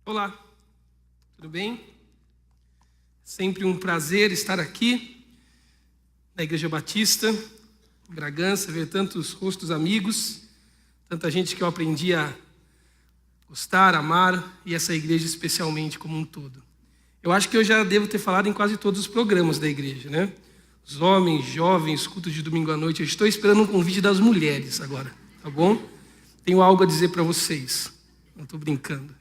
Olá, tudo bem? Sempre um prazer estar aqui na Igreja Batista, em Bragança, ver tantos rostos amigos, tanta gente que eu aprendi a gostar, amar, e essa igreja especialmente como um todo. Eu acho que eu já devo ter falado em quase todos os programas da igreja, né? Os homens, jovens, cultos de domingo à noite. Eu estou esperando um convite das mulheres agora, tá bom? Tenho algo a dizer para vocês. Não estou brincando.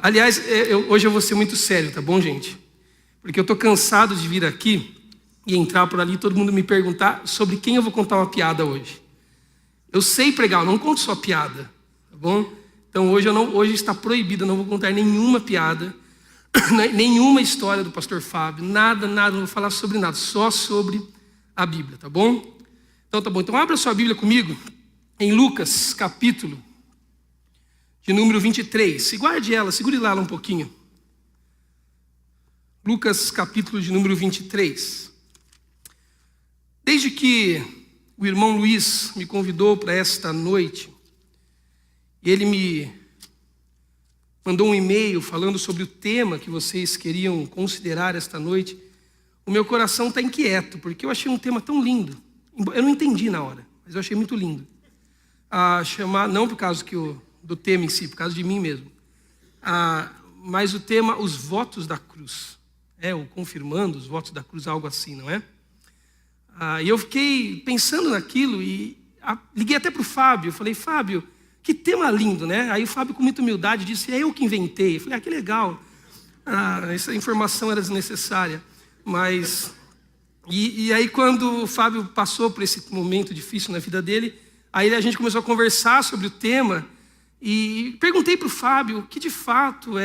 Aliás, hoje eu vou ser muito sério, tá bom, gente? Porque eu estou cansado de vir aqui e entrar por ali e todo mundo me perguntar sobre quem eu vou contar uma piada hoje. Eu sei pregar, eu não conto só piada, tá bom? Então hoje está proibido, eu não vou contar nenhuma piada, nenhuma história do pastor Fábio, nada, não vou falar sobre nada, só sobre a Bíblia, tá bom? Então tá bom, então abra sua Bíblia comigo em Lucas, capítulo de número 23. E guarde ela, segure lá um pouquinho. Lucas, capítulo de número 23. Desde que o irmão Luiz me convidou para esta noite, ele me mandou um e-mail falando sobre o tema que vocês queriam considerar esta noite, o meu coração está inquieto, porque eu achei um tema tão lindo. Eu não entendi na hora, mas eu achei muito lindo. Não por causa do tema em si, por causa de mim mesmo. Mas o tema, os votos da cruz. Ou confirmando os votos da cruz, algo assim, não é? E eu fiquei pensando naquilo e liguei até para o Fábio. Eu falei, Fábio, que tema lindo, né? Aí o Fábio, com muita humildade, disse, é eu que inventei. Eu falei, que legal. Essa informação era desnecessária. Mas... E aí quando o Fábio passou por esse momento difícil na vida dele, aí a gente começou a conversar sobre o tema e perguntei para o Fábio o que de fato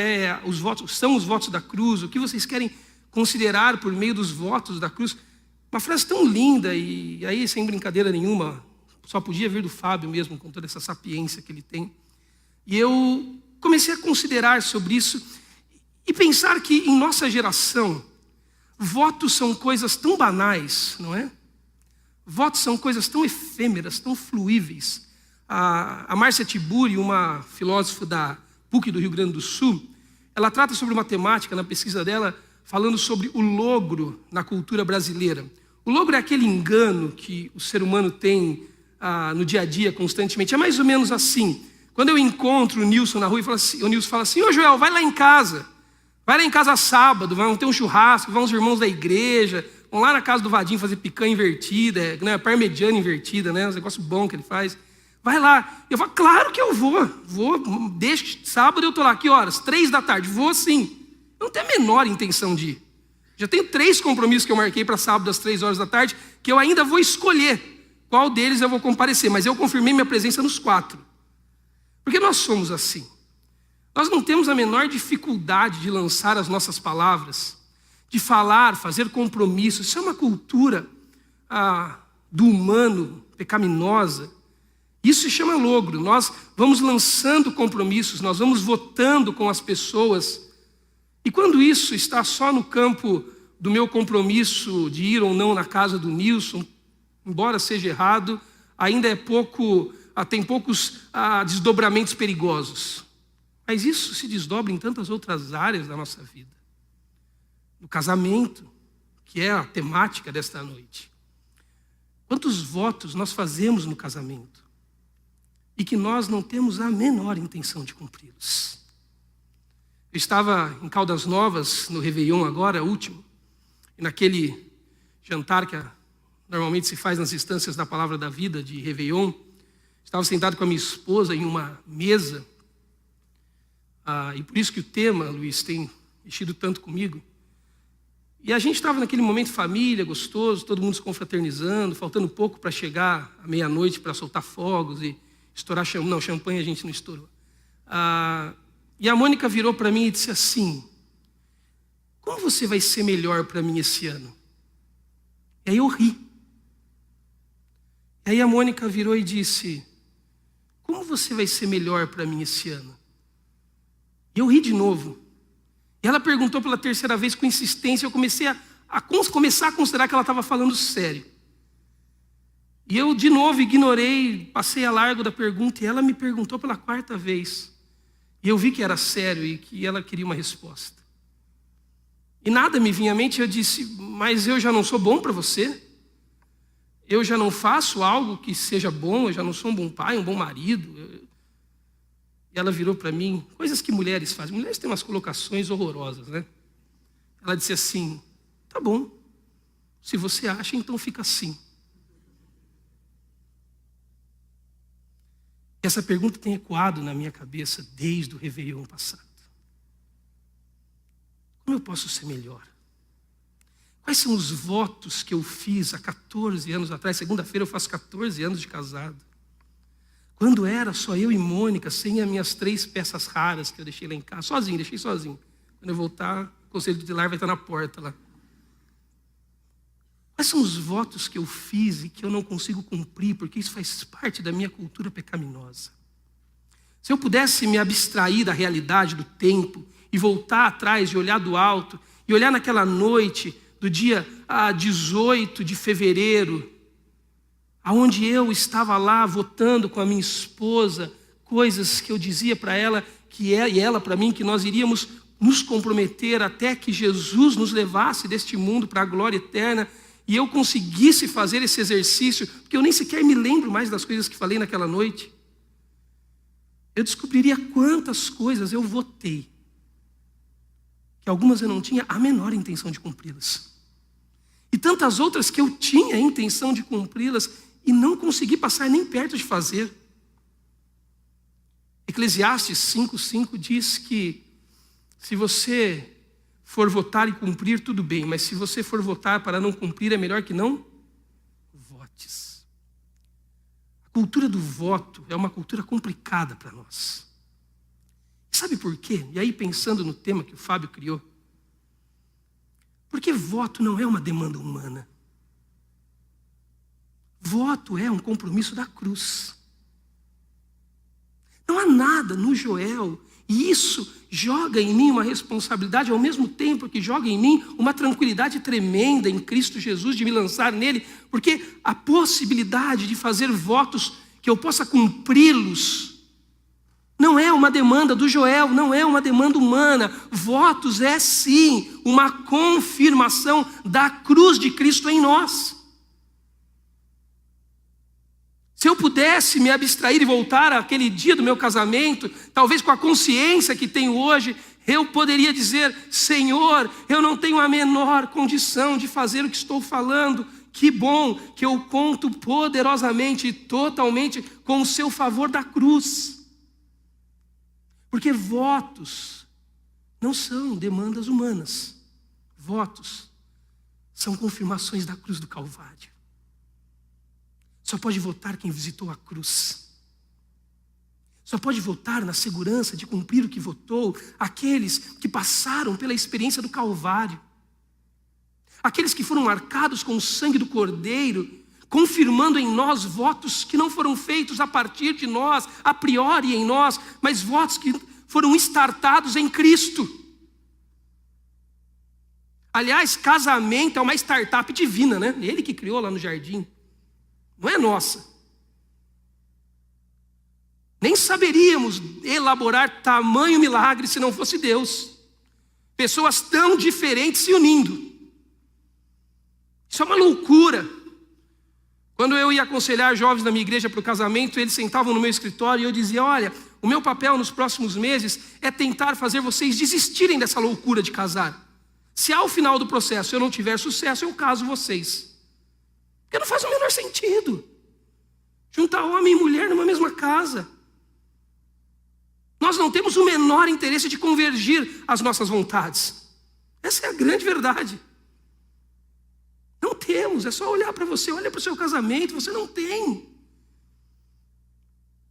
são os votos da cruz, o que vocês querem considerar por meio dos votos da cruz. Uma frase tão linda e aí, sem brincadeira nenhuma, só podia vir do Fábio mesmo, com toda essa sapiência que ele tem. E eu comecei a considerar sobre isso e pensar que em nossa geração, votos são coisas tão banais, não é? Votos são coisas tão efêmeras, tão fluíveis. A Márcia Tiburi, uma filósofa da PUC do Rio Grande do Sul, ela trata sobre matemática na pesquisa dela, falando sobre o logro na cultura brasileira. O logro é aquele engano que o ser humano tem no dia a dia constantemente. É mais ou menos assim. Quando eu encontro o Nilson na rua, o Nilson fala assim, ô Joel, vai lá em casa sábado, vão ter um churrasco, vão os irmãos da igreja, vão lá na casa do Vadinho fazer picanha invertida, né, parmegiana invertida, né, um negócio bom que ele faz. Vai lá. Eu falo, claro que eu vou, deixa, sábado eu estou lá, que horas? 3 da tarde, vou sim. Eu não tenho a menor intenção de ir. Já tenho 3 compromissos que eu marquei para sábado às 3 horas da tarde, que eu ainda vou escolher qual deles eu vou comparecer, mas eu confirmei minha presença nos 4. Porque nós somos assim. Nós não temos a menor dificuldade de lançar as nossas palavras, de falar, fazer compromissos. Isso é uma cultura do humano pecaminosa. Isso se chama logro. Nós vamos lançando compromissos, nós vamos votando com as pessoas. E quando isso está só no campo do meu compromisso de ir ou não na casa do Nilson, embora seja errado, ainda tem poucos desdobramentos perigosos. Mas isso se desdobra em tantas outras áreas da nossa vida. No casamento, que é a temática desta noite. Quantos votos nós fazemos no casamento e que nós não temos a menor intenção de cumpri-los? Eu estava em Caldas Novas, no Réveillon agora, último, e naquele jantar que normalmente se faz nas instâncias da Palavra da Vida de Réveillon, estava sentado com a minha esposa em uma mesa, e por isso que o tema, Luiz, tem mexido tanto comigo. E a gente estava naquele momento família, gostoso, todo mundo se confraternizando, faltando pouco para chegar à meia-noite para soltar fogos e estourar champanhe. Não, champanhe a gente não estourou. E a Mônica virou para mim e disse assim, como você vai ser melhor para mim esse ano? E aí eu ri. E aí a Mônica virou e disse, como você vai ser melhor para mim esse ano? E eu ri de novo. E ela perguntou pela 3ª vez com insistência, eu comecei a considerar que ela estava falando sério. E eu de novo ignorei, passei a largo da pergunta, e ela me perguntou pela 4ª vez, E eu vi que era sério e que ela queria uma resposta. E nada me vinha à mente, eu disse, mas eu já não sou bom para você? Eu já não faço algo que seja bom, eu já não sou um bom pai, um bom marido. E ela virou para mim, coisas que mulheres fazem. Mulheres têm umas colocações horrorosas, né? Ela disse assim, tá bom, se você acha, então fica assim. Essa pergunta tem ecoado na minha cabeça desde o Réveillon passado. Como eu posso ser melhor? Quais são os votos que eu fiz há 14 anos atrás? Segunda-feira eu faço 14 anos de casado. Quando era só eu e Mônica, sem as minhas 3 peças raras que eu deixei lá em casa. Sozinho, deixei sozinho. Quando eu voltar, o conselho tutelar vai estar na porta lá. Quais são os votos que eu fiz e que eu não consigo cumprir, porque isso faz parte da minha cultura pecaminosa? Se eu pudesse me abstrair da realidade do tempo e voltar atrás e olhar do alto, e olhar naquela noite do dia 18 de fevereiro, aonde eu estava lá votando com a minha esposa, coisas que eu dizia para ela, e ela para mim, que nós iríamos nos comprometer até que Jesus nos levasse deste mundo para a glória eterna, e eu conseguisse fazer esse exercício, porque eu nem sequer me lembro mais das coisas que falei naquela noite, eu descobriria quantas coisas eu votei, que algumas eu não tinha a menor intenção de cumpri-las. E tantas outras que eu tinha a intenção de cumpri-las e não consegui passar nem perto de fazer. Eclesiastes 5:5 diz que se você for votar e cumprir, tudo bem, mas se você for votar para não cumprir, é melhor que não votes. A cultura do voto é uma cultura complicada para nós. Sabe por quê? E aí pensando no tema que o Fábio criou, porque voto não é uma demanda humana. Voto é um compromisso da cruz. Não há nada no Joel, e isso joga em mim uma responsabilidade, ao mesmo tempo que joga em mim uma tranquilidade tremenda em Cristo Jesus, de me lançar nele, porque a possibilidade de fazer votos que eu possa cumpri-los, não é uma demanda do Joel, não é uma demanda humana. Votos é sim uma confirmação da cruz de Cristo em nós. Se eu pudesse me abstrair e voltar àquele dia do meu casamento, talvez com a consciência que tenho hoje, eu poderia dizer, Senhor, eu não tenho a menor condição de fazer o que estou falando. Que bom que eu conto poderosamente e totalmente com o seu favor da cruz. Porque votos não são demandas humanas. Votos são confirmações da cruz do Calvário. Só pode votar quem visitou a cruz. Só pode votar na segurança de cumprir o que votou aqueles que passaram pela experiência do Calvário. Aqueles que foram marcados com o sangue do Cordeiro, confirmando em nós votos que não foram feitos a partir de nós, a priori em nós, mas votos que foram startados em Cristo. Aliás, casamento é uma startup divina, né? Ele que criou lá no jardim. Não é nossa. Nem saberíamos elaborar tamanho milagre se não fosse Deus. Pessoas tão diferentes se unindo. Isso é uma loucura. Quando eu ia aconselhar jovens da minha igreja para o casamento, eles sentavam no meu escritório e eu dizia, olha, o meu papel nos próximos meses é tentar fazer vocês desistirem dessa loucura de casar. Se ao final do processo eu não tiver sucesso, eu caso vocês. Porque não faz o menor sentido juntar homem e mulher numa mesma casa. Nós não temos o menor interesse de convergir as nossas vontades. Essa é a grande verdade. Não temos, é só olhar para você, olha para o seu casamento, você não tem.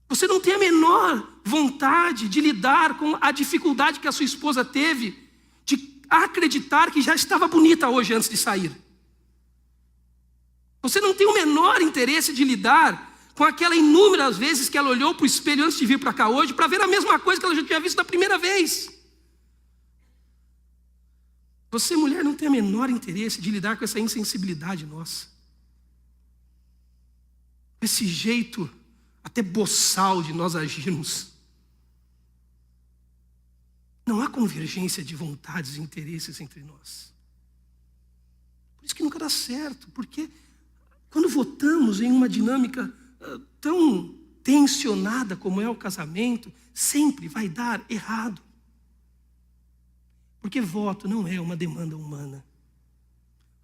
Você não tem a menor vontade de lidar com a dificuldade que a sua esposa teve de acreditar que já estava bonita hoje antes de sair. Você não tem o menor interesse de lidar com aquela inúmeras vezes que ela olhou para o espelho antes de vir para cá hoje para ver a mesma coisa que ela já tinha visto da primeira vez. Você, mulher, não tem o menor interesse de lidar com essa insensibilidade nossa. Esse jeito até boçal de nós agirmos. Não há convergência de vontades e interesses entre nós. Por isso que nunca dá certo, porque quando votamos em uma dinâmica tão tensionada como é o casamento, sempre vai dar errado. Porque voto não é uma demanda humana.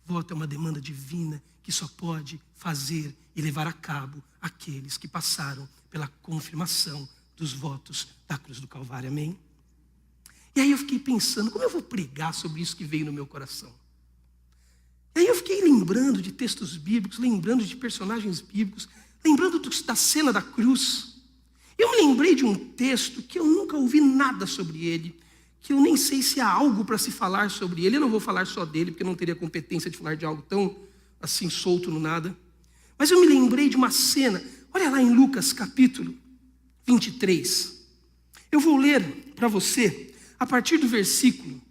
Voto é uma demanda divina que só pode fazer e levar a cabo aqueles que passaram pela confirmação dos votos da cruz do Calvário. Amém? E aí eu fiquei pensando, como eu vou pregar sobre isso que veio no meu coração? E aí eu fiquei lembrando de textos bíblicos, lembrando de personagens bíblicos, lembrando da cena da cruz. Eu me lembrei de um texto que eu nunca ouvi nada sobre ele, que eu nem sei se há algo para se falar sobre ele. Eu não vou falar só dele, porque eu não teria competência de falar de algo tão assim solto no nada. Mas eu me lembrei de uma cena, olha lá em Lucas capítulo 23. Eu vou ler para você, a partir do versículo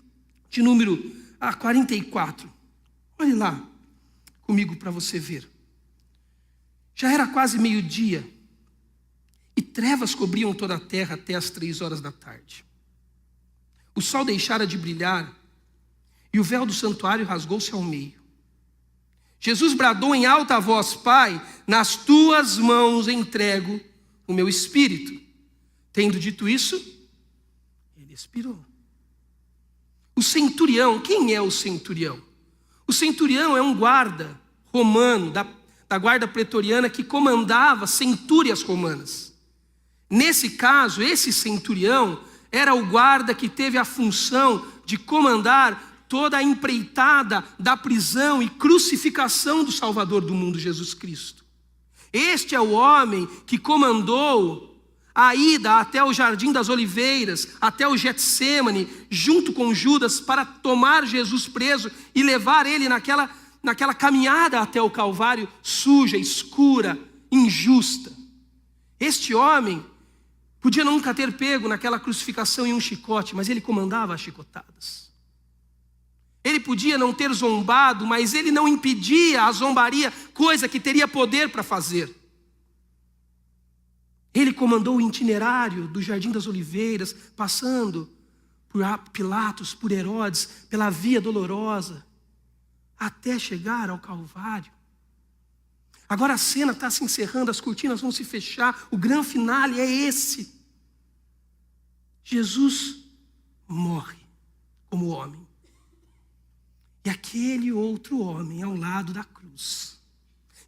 de número 44. Olhe lá comigo para você ver. Já era quase meio-dia, e trevas cobriam toda a terra até as 3 horas da tarde. O sol deixara de brilhar, e o véu do santuário rasgou-se ao meio. Jesus bradou em alta voz: Pai, nas tuas mãos entrego o meu espírito. Tendo dito isso, ele expirou. O centurião, quem é o centurião? O centurião é um guarda romano, da guarda pretoriana, que comandava centúrias romanas. Nesse caso, esse centurião era o guarda que teve a função de comandar toda a empreitada da prisão e crucificação do Salvador do mundo, Jesus Cristo. Este é o homem que comandou a ida até o Jardim das Oliveiras, até o Getsêmani, junto com Judas, para tomar Jesus preso e levar ele naquela caminhada até o Calvário, suja, escura, injusta. Este homem podia nunca ter pego naquela crucificação em um chicote, mas ele comandava as chicotadas. Ele podia não ter zombado, mas ele não impedia a zombaria, coisa que teria poder para fazer. Ele comandou o itinerário do Jardim das Oliveiras, passando por Pilatos, por Herodes, pela Via Dolorosa, até chegar ao Calvário. Agora a cena está se encerrando, as cortinas vão se fechar, o grande finale é esse. Jesus morre como homem. E aquele outro homem ao lado da cruz,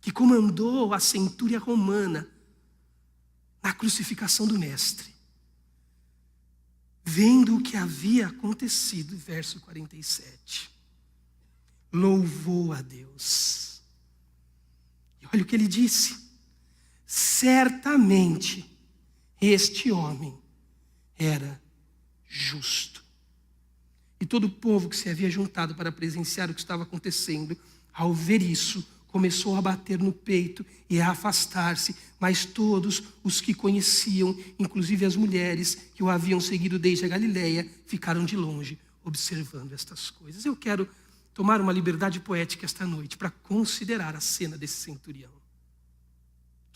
que comandou a centúria romana na crucificação do mestre, vendo o que havia acontecido, verso 47, louvou a Deus. E olha o que ele disse: certamente este homem era justo. E todo o povo que se havia juntado para presenciar o que estava acontecendo, ao ver isso, começou a bater no peito e a afastar-se, mas todos os que conheciam, inclusive as mulheres que o haviam seguido desde a Galileia, ficaram de longe observando estas coisas. Eu quero tomar uma liberdade poética esta noite para considerar a cena desse centurião.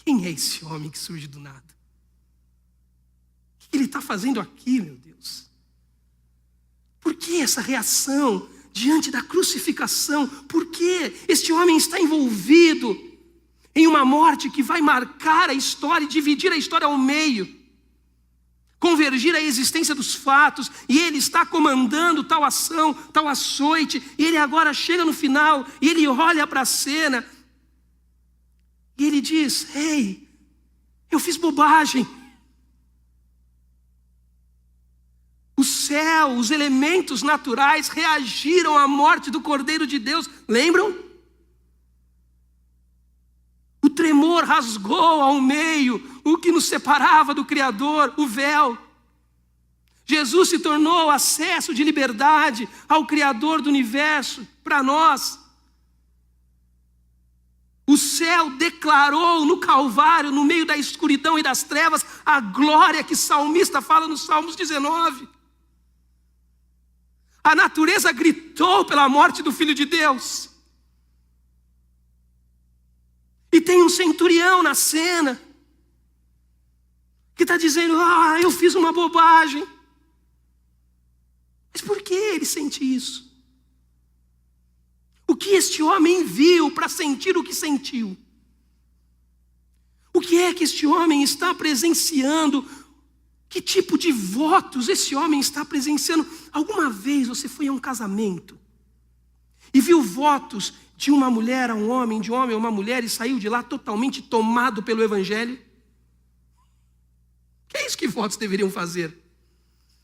Quem é esse homem que surge do nada? O que ele está fazendo aqui, meu Deus? Por que essa reação diante da crucificação? Por que este homem está envolvido em uma morte que vai marcar a história e dividir a história ao meio, convergir a existência dos fatos, e ele está comandando tal ação, tal açoite, e ele agora chega no final, e ele olha para a cena, e ele diz: ei, eu fiz bobagem. O céu, os elementos naturais reagiram à morte do Cordeiro de Deus. Lembram? O tremor rasgou ao meio o que nos separava do Criador, o véu. Jesus se tornou acesso de liberdade ao Criador do universo para nós. O céu declarou no Calvário, no meio da escuridão e das trevas, a glória que o salmista fala no Salmos 19. A natureza gritou pela morte do Filho de Deus. E tem um centurião na cena que está dizendo: eu fiz uma bobagem. Mas por que ele sente isso? O que este homem viu para sentir o que sentiu? O que é que este homem está presenciando? Que tipo de votos esse homem está presenciando? Alguma vez você foi a um casamento e viu votos de uma mulher a um homem, de um homem a uma mulher, e saiu de lá totalmente tomado pelo evangelho? Que é isso que votos deveriam fazer?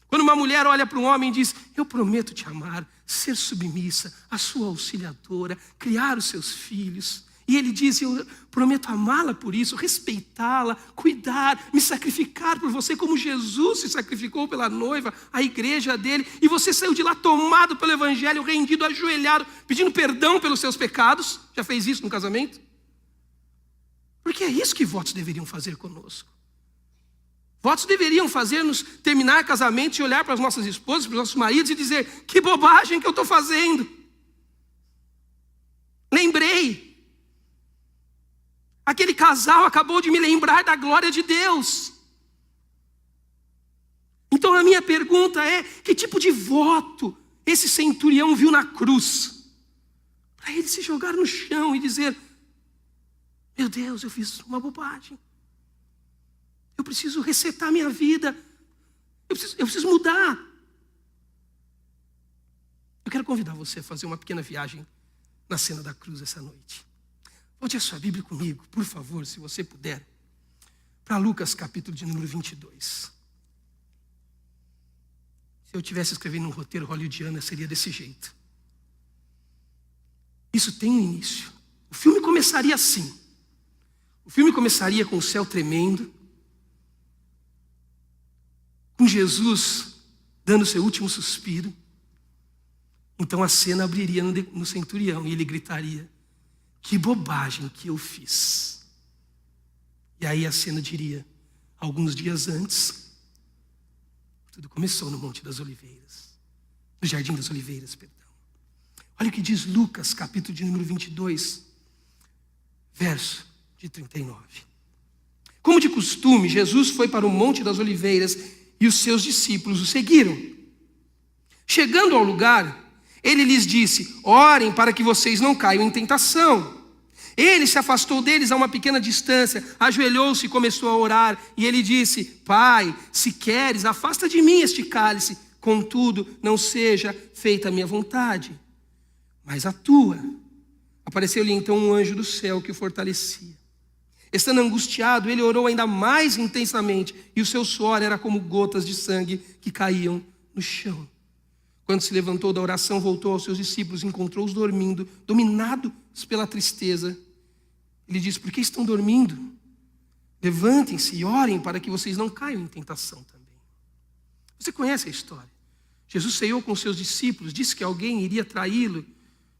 Quando uma mulher olha para um homem e diz: eu prometo te amar, ser submissa, a sua auxiliadora, criar os seus filhos. E ele diz: eu prometo amá-la por isso, respeitá-la, cuidar, me sacrificar por você, como Jesus se sacrificou pela noiva, a igreja dele. E você saiu de lá tomado pelo evangelho, rendido, ajoelhado, pedindo perdão pelos seus pecados. Já fez isso no casamento? Porque é isso que votos deveriam fazer conosco. Votos deveriam fazer-nos terminar casamento e olhar para as nossas esposas, para os nossos maridos e dizer: que bobagem que eu estou fazendo. Lembrei. Aquele casal acabou de me lembrar da glória de Deus. Então a minha pergunta é: que tipo de voto esse centurião viu na cruz? Para ele se jogar no chão e dizer: meu Deus, eu fiz uma bobagem. Eu preciso resetar minha vida. Eu preciso mudar. Eu quero convidar você a fazer uma pequena viagem na cena da cruz essa noite. Volte a sua Bíblia comigo, por favor, se você puder, para Lucas capítulo de número 22. Se eu estivesse escrevendo um roteiro hollywoodiano, seria desse jeito. Isso tem um início. O filme começaria assim. O filme começaria com o céu tremendo, com Jesus dando seu último suspiro. Então a cena abriria no centurião e ele gritaria: que bobagem que eu fiz. E aí a cena diria: alguns dias antes, tudo começou no Monte das Oliveiras, no Jardim das Oliveiras, perdão. Olha o que diz Lucas, capítulo de número 22, verso de 39. Como de costume, Jesus foi para o Monte das Oliveiras e os seus discípulos o seguiram. Chegando ao lugar, ele lhes disse: orem para que vocês não caiam em tentação. Ele se afastou deles a uma pequena distância, ajoelhou-se e começou a orar. E ele disse: Pai, se queres, afasta de mim este cálice. Contudo, não seja feita a minha vontade, mas a tua. Apareceu-lhe então um anjo do céu que o fortalecia. Estando angustiado, ele orou ainda mais intensamente, e o seu suor era como gotas de sangue que caíam no chão. Quando se levantou da oração, voltou aos seus discípulos, encontrou-os dormindo, dominados pela tristeza. Ele disse: por que estão dormindo? Levantem-se e orem para que vocês não caiam em tentação também. Você conhece a história. Jesus ceou com seus discípulos, disse que alguém iria traí-lo,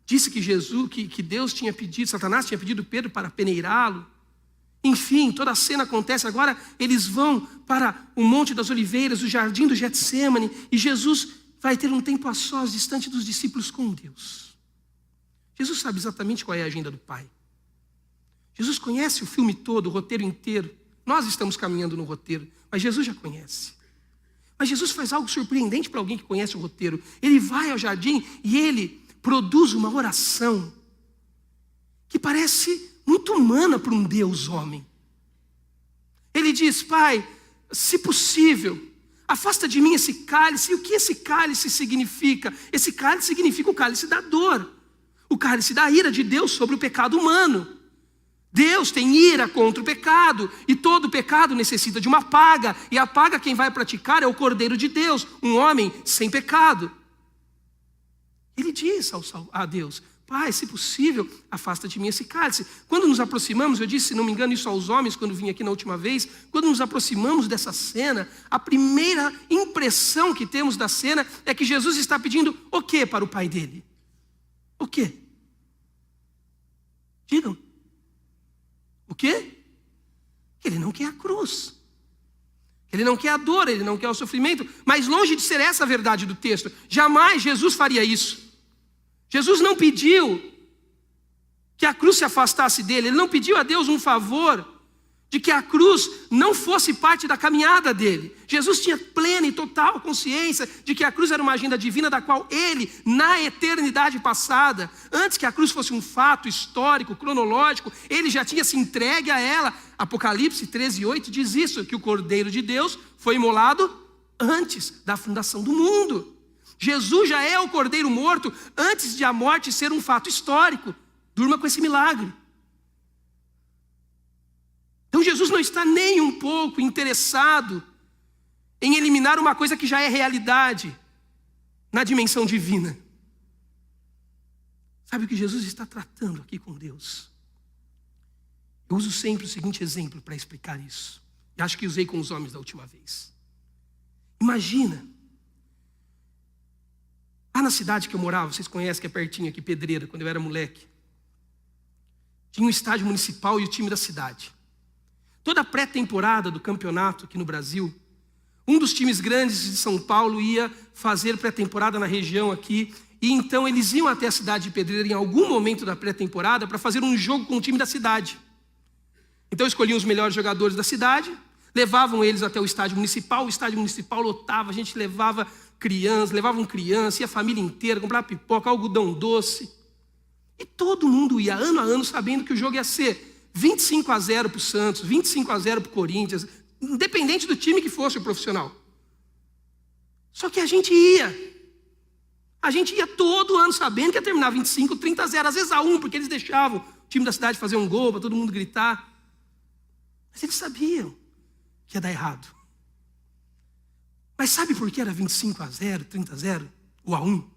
disse que Deus tinha pedido, Satanás tinha pedido Pedro para peneirá-lo. Enfim, toda a cena acontece. Agora eles vão para o Monte das Oliveiras, o jardim do Getsêmani, e Jesus vai ter um tempo a sós, distante dos discípulos, com Deus. Jesus sabe exatamente qual é a agenda do Pai. Jesus conhece o filme todo, o roteiro inteiro. Nós estamos caminhando no roteiro, mas Jesus já conhece. Mas Jesus faz algo surpreendente para alguém que conhece o roteiro. Ele vai ao jardim e ele produz uma oração que parece muito humana para um Deus homem. Ele diz: Pai, se possível, afasta de mim esse cálice. E o que esse cálice significa? Esse cálice significa o cálice da dor, o cálice da ira de Deus sobre o pecado humano. Deus tem ira contra o pecado, e todo pecado necessita de uma paga, e a paga quem vai praticar é o Cordeiro de Deus, um homem sem pecado. Ele diz a Deus: Pai, se possível, afasta de mim esse cálice. Quando nos aproximamos, eu disse, se não me engano, isso aos homens, quando vim aqui na última vez, quando nos aproximamos dessa cena, a primeira impressão que temos da cena é que Jesus está pedindo o quê para o Pai dele? O quê? Digam. O quê? Ele não quer a cruz. Ele não quer a dor, ele não quer o sofrimento. Mas longe de ser essa a verdade do texto, jamais Jesus faria isso. Jesus não pediu que a cruz se afastasse dele. Ele não pediu a Deus um favor de que a cruz não fosse parte da caminhada dele. Jesus tinha plena e total consciência de que a cruz era uma agenda divina da qual ele, na eternidade passada, antes que a cruz fosse um fato histórico, cronológico, ele já tinha se entregue a ela. Apocalipse 13:8 diz isso, que o Cordeiro de Deus foi imolado antes da fundação do mundo. Jesus já é o Cordeiro morto antes de a morte ser um fato histórico. Durma com esse milagre. Então Jesus não está nem um pouco interessado em eliminar uma coisa que já é realidade na dimensão divina. Sabe o que Jesus está tratando aqui com Deus? Eu uso sempre o seguinte exemplo para explicar isso. E acho que usei com os homens da última vez. Imagina, lá na cidade que eu morava, vocês conhecem que é pertinho aqui, Pedreira, quando eu era moleque. Tinha um estádio municipal e o time da cidade. Toda a pré-temporada do campeonato aqui no Brasil, um dos times grandes de São Paulo ia fazer pré-temporada na região aqui, e então eles iam até a cidade de Pedreira em algum momento da pré-temporada para fazer um jogo com o time da cidade. Então escolhiam os melhores jogadores da cidade, levavam eles até o estádio municipal lotava, a gente levava criança, ia a família inteira, comprava pipoca, algodão doce. E todo mundo ia, ano a ano, sabendo que o jogo ia ser 25-0 para o Santos, 25-0 para o Corinthians, independente do time que fosse o profissional. Só que a gente ia todo ano sabendo que ia terminar 25-30-0, às vezes a 1, porque eles deixavam o time da cidade fazer um gol, para todo mundo gritar. Mas eles sabiam que ia dar errado. Mas sabe por que era 25-0, 30-0, ou a 1?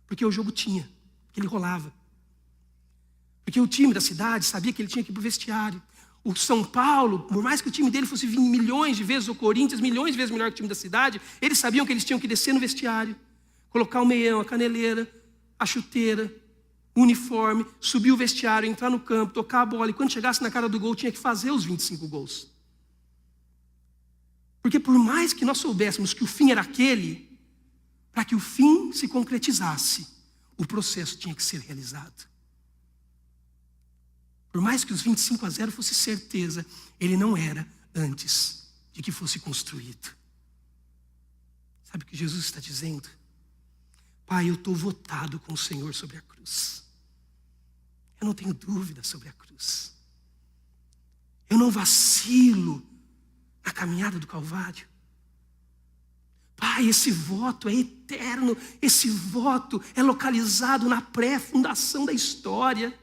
Porque o jogo tinha, porque ele rolava. Porque o time da cidade sabia que ele tinha que ir para o vestiário. O São Paulo, por mais que o time dele fosse milhões de vezes, o Corinthians, milhões de vezes melhor que o time da cidade, eles sabiam que eles tinham que descer no vestiário, colocar o meião, a caneleira, a chuteira, o uniforme, subir o vestiário, entrar no campo, tocar a bola, e quando chegasse na cara do gol, tinha que fazer os 25 gols. Porque por mais que nós soubéssemos que o fim era aquele, para que o fim se concretizasse, o processo tinha que ser realizado. Por mais que os 25-0 fosse certeza, ele não era antes de que fosse construído. Sabe o que Jesus está dizendo? Pai, eu estou votado com o Senhor sobre a cruz. Eu não tenho dúvida sobre a cruz. Eu não vacilo na caminhada do Calvário. Pai, esse voto é eterno. Esse voto é localizado na pré-fundação da história.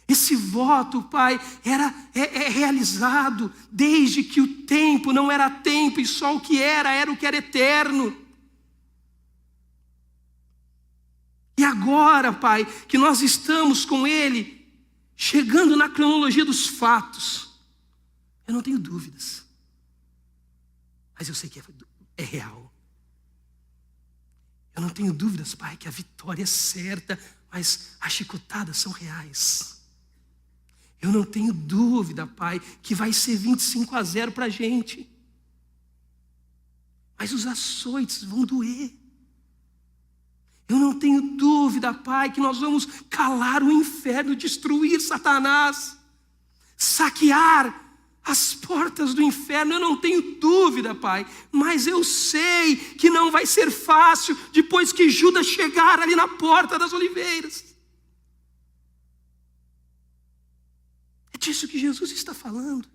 Esse voto, Pai, é realizado desde que o tempo não era tempo e só o que era o que era eterno. E agora, Pai, que nós estamos com Ele, chegando na cronologia dos fatos, eu não tenho dúvidas, mas eu sei que é real. Eu não tenho dúvidas, Pai, que a vitória é certa, mas as chicotadas são reais. Eu não tenho dúvida, Pai, que vai ser 25-0 para a gente. Mas os açoites vão doer. Eu não tenho dúvida, Pai, que nós vamos calar o inferno, destruir Satanás, saquear as portas do inferno. Eu não tenho dúvida, Pai, mas eu sei que não vai ser fácil depois que Judas chegar ali na porta das oliveiras. É disso que Jesus está falando.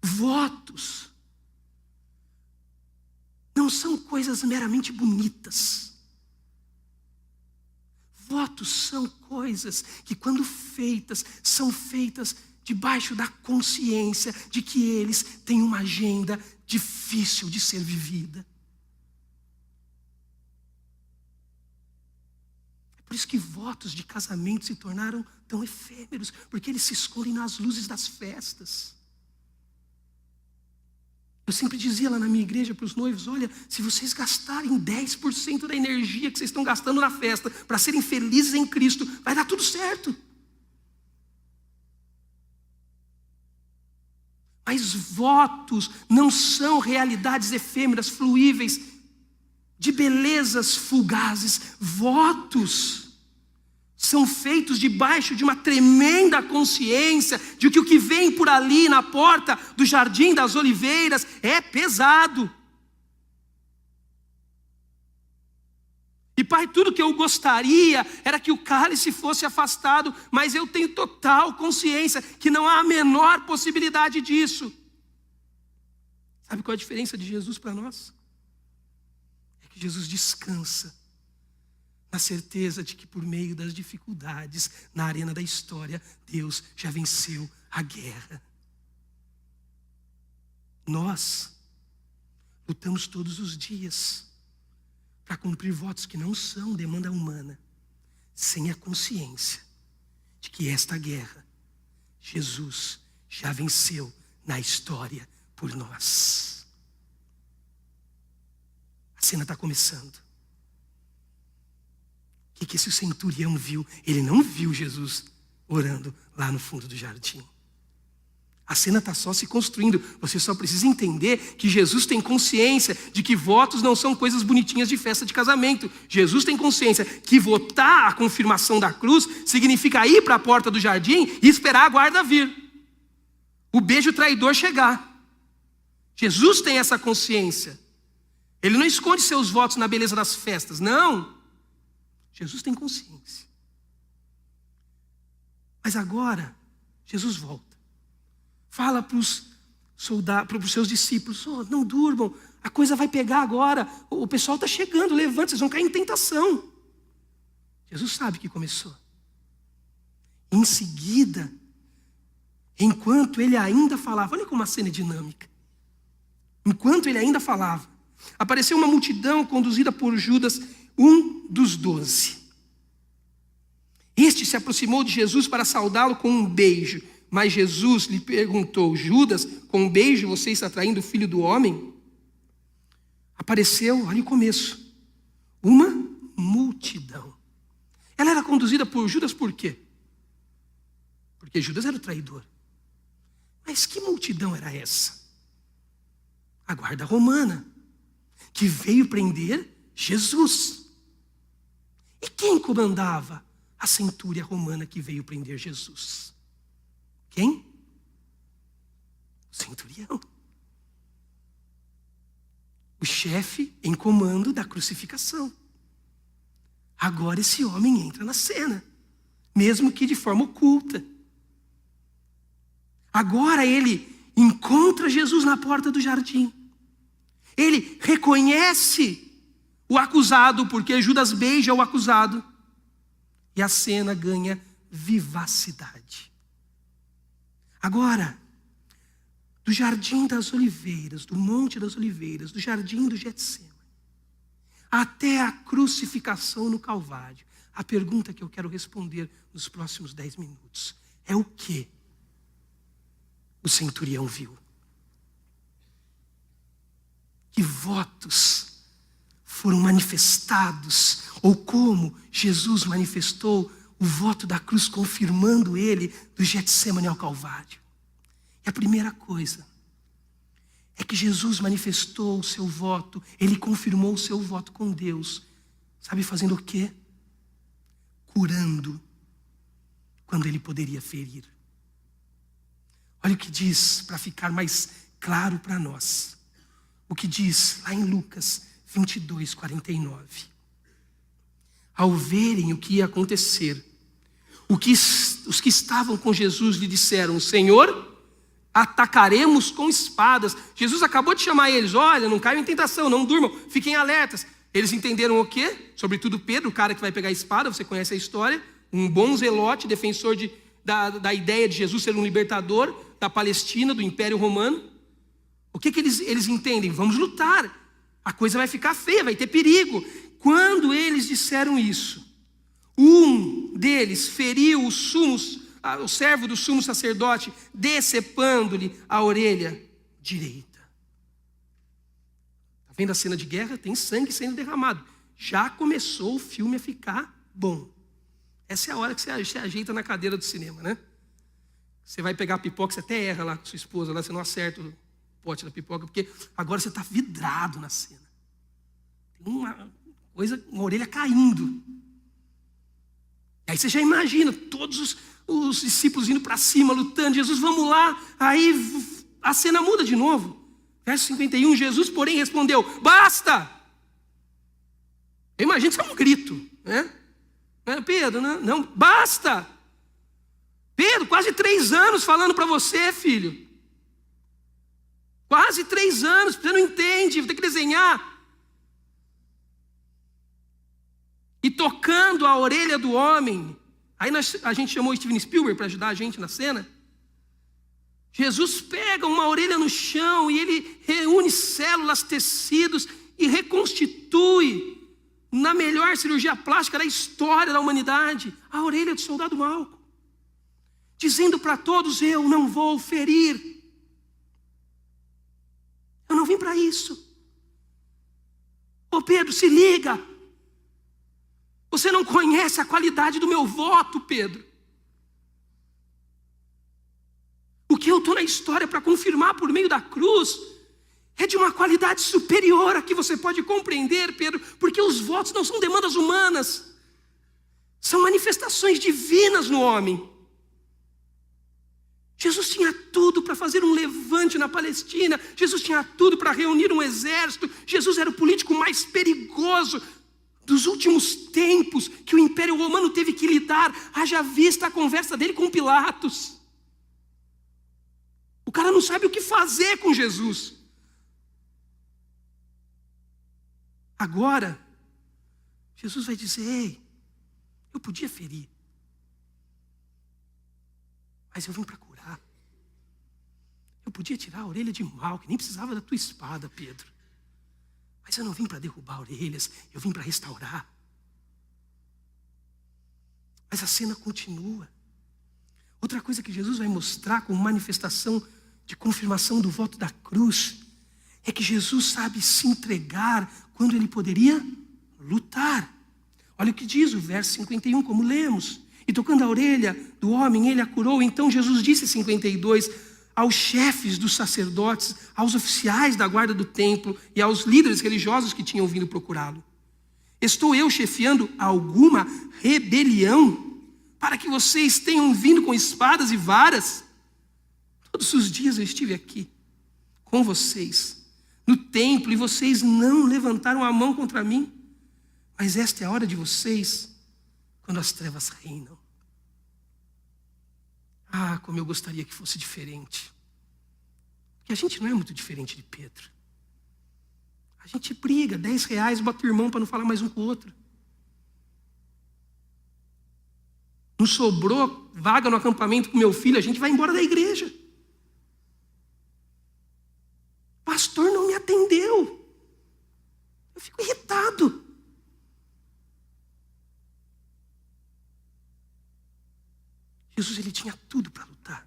Votos não são coisas meramente bonitas. Votos são coisas que, quando feitas, são feitas debaixo da consciência de que eles têm uma agenda difícil de ser vivida. Por isso que votos de casamento se tornaram tão efêmeros, porque eles se escondem nas luzes das festas. Eu sempre dizia lá na minha igreja para os noivos: olha, se vocês gastarem 10% da energia que vocês estão gastando na festa para serem felizes em Cristo, vai dar tudo certo. Mas votos não são realidades efêmeras, fluíveis, de belezas fugazes. Votos são feitos debaixo de uma tremenda consciência de que o que vem por ali na porta do Jardim das Oliveiras é pesado. E Pai, tudo que eu gostaria era que o cálice fosse afastado, mas eu tenho total consciência que não há a menor possibilidade disso. Sabe qual é a diferença de Jesus para nós? É que Jesus descansa na certeza de que por meio das dificuldades na arena da história, Deus já venceu a guerra. Nós lutamos todos os dias para cumprir votos que não são demanda humana, sem a consciência de que esta guerra, Jesus já venceu na história por nós. A cena está começando. O que esse centurião viu? Ele não viu Jesus orando lá no fundo do jardim. A cena está só se construindo. Você só precisa entender que Jesus tem consciência de que votos não são coisas bonitinhas de festa de casamento. Jesus tem consciência que votar a confirmação da cruz significa ir para a porta do jardim e esperar a guarda vir. O beijo traidor chegar. Jesus tem essa consciência. Ele não esconde seus votos na beleza das festas, não. Jesus tem consciência. Mas agora, Jesus volta. Fala para os soldados, para os seus discípulos: oh, não durmam, a coisa vai pegar agora. O pessoal está chegando, levanta, vocês vão cair em tentação. Jesus sabe que começou. Em seguida, enquanto ele ainda falava, olha como a cena é dinâmica. Enquanto ele ainda falava, apareceu uma multidão conduzida por Judas, um dos 12. Este se aproximou de Jesus para saudá-lo com um beijo. Mas Jesus lhe perguntou: Judas, com um beijo você está traindo o Filho do Homem? Apareceu, olha o começo, uma multidão. Ela era conduzida por Judas por quê? Porque Judas era o traidor. Mas que multidão era essa? A guarda romana, que veio prender Jesus. E quem comandava a centúria romana que veio prender Jesus? Quem? O centurião. O chefe em comando da crucificação. Agora esse homem entra na cena, mesmo que de forma oculta. Agora ele encontra Jesus na porta do jardim. Ele reconhece o acusado, porque Judas beija o acusado. E a cena ganha vivacidade. Agora, do Jardim das Oliveiras, do Monte das Oliveiras, do Jardim do Getsemane, até a crucificação no Calvário, a pergunta que eu quero responder nos próximos 10 minutos é: o que o centurião viu? Que votos foram manifestados, ou como Jesus manifestou o voto da cruz, confirmando ele do Getsemane ao Calvário? E a primeira coisa é que Jesus manifestou o seu voto, ele confirmou o seu voto com Deus. Sabe fazendo o quê? Curando quando ele poderia ferir. Olha o que diz, para ficar mais claro para nós. O que diz lá em Lucas 22, 49. Ao verem o que ia acontecer, os que estavam com Jesus lhe disseram: Senhor, atacaremos com espadas. Jesus acabou de chamar eles: olha, não caiam em tentação, não durmam, fiquem alertas. Eles entenderam o quê? Sobretudo Pedro, o cara que vai pegar a espada, você conhece a história, um bom zelote, defensor da ideia de Jesus ser um libertador da Palestina, do Império Romano. O que eles entendem? Vamos lutar, a coisa vai ficar feia, vai ter perigo. Quando eles disseram isso, um deles feriu o servo do sumo sacerdote, decepando-lhe a orelha direita. Está vendo a cena de guerra? Tem sangue sendo derramado. Já começou o filme a ficar bom. Essa é a hora que você ajeita na cadeira do cinema, né? Você vai pegar a pipoca, você até erra lá com sua esposa, lá você não acerta o pote da pipoca, porque agora você está vidrado na cena. Tem uma orelha caindo. E Aí você já imagina todos os discípulos indo para cima, lutando. Jesus, vamos lá. Aí a cena muda de novo. Verso 51, Jesus, porém, respondeu: basta! Eu imagino que isso é um grito, né? Pedro, não, basta! Pedro, quase 3 anos falando para você, filho. Quase 3 anos, você não entende, vou ter que desenhar. E tocando a orelha do homem, aí a gente chamou Steven Spielberg para ajudar a gente na cena. Jesus pega uma orelha no chão e ele reúne células, tecidos e reconstitui, na melhor cirurgia plástica da história da humanidade, a orelha do soldado Malco, dizendo para todos: eu não vou ferir, eu não vim para isso. Ô Pedro, se liga, você não conhece a qualidade do meu voto, Pedro. O que eu estou na história para confirmar por meio da cruz é de uma qualidade superior a que você pode compreender, Pedro, porque os votos não são demandas humanas, são manifestações divinas no homem. Jesus tinha tudo para fazer um levante na Palestina, Jesus tinha tudo para reunir um exército, Jesus era o político mais perigoso dos últimos tempos que o Império Romano teve que lidar, haja vista a conversa dele com Pilatos. O cara não sabe o que fazer com Jesus. Agora, Jesus vai dizer: ei, eu podia ferir, mas eu vim para curar. Eu podia tirar a orelha de Malco, que nem precisava da tua espada, Pedro. Mas eu não vim para derrubar orelhas, eu vim para restaurar. Mas a cena continua. Outra coisa que Jesus vai mostrar como manifestação de confirmação do voto da cruz é que Jesus sabe se entregar quando ele poderia lutar. Olha o que diz o verso 51, como lemos: e tocando a orelha do homem, ele a curou. Então Jesus disse, 52, aos chefes dos sacerdotes, aos oficiais da guarda do templo e aos líderes religiosos que tinham vindo procurá-lo: estou eu chefiando alguma rebelião para que vocês tenham vindo com espadas e varas? Todos os dias eu estive aqui com vocês no templo e vocês não levantaram a mão contra mim. Mas esta é a hora de vocês, quando as trevas reinam. Ah, como eu gostaria que fosse diferente. Porque a gente não é muito diferente de Pedro. A gente briga, R$10, bota o irmão para não falar mais um com o outro. Não sobrou vaga no acampamento com meu filho, a gente vai embora da igreja. Pastor não me atendeu. Eu fico irritado. Jesus, ele tinha tudo para lutar.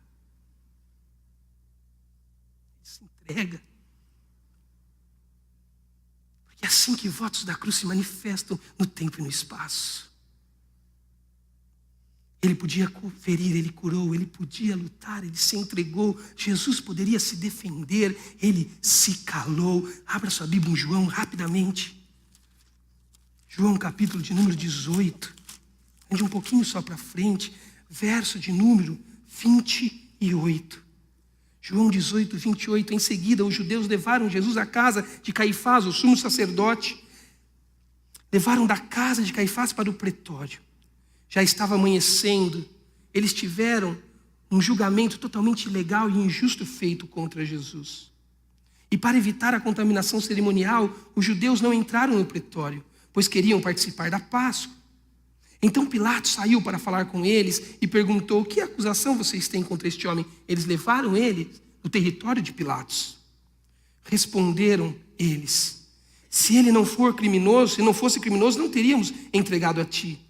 Ele se entrega. Porque é assim que votos da cruz se manifestam no tempo e no espaço. Ele podia ferir, ele curou, ele podia lutar, ele se entregou. Jesus poderia se defender, ele se calou. Abra sua Bíblia em João rapidamente. João capítulo de número 18. Ande um pouquinho só para frente. Verso de número 28. João 18, 28. Em seguida, os judeus levaram Jesus à casa de Caifás, o sumo sacerdote. Levaram da casa de Caifás para o pretório. Já estava amanhecendo. Eles tiveram um julgamento totalmente ilegal e injusto feito contra Jesus. E para evitar a contaminação cerimonial, os judeus não entraram no pretório, pois queriam participar da Páscoa. Então Pilatos saiu para falar com eles e perguntou: que acusação vocês têm contra este homem? Eles levaram ele no território de Pilatos. Responderam eles: se ele não for criminoso, se não fosse criminoso, não teríamos entregado a ti.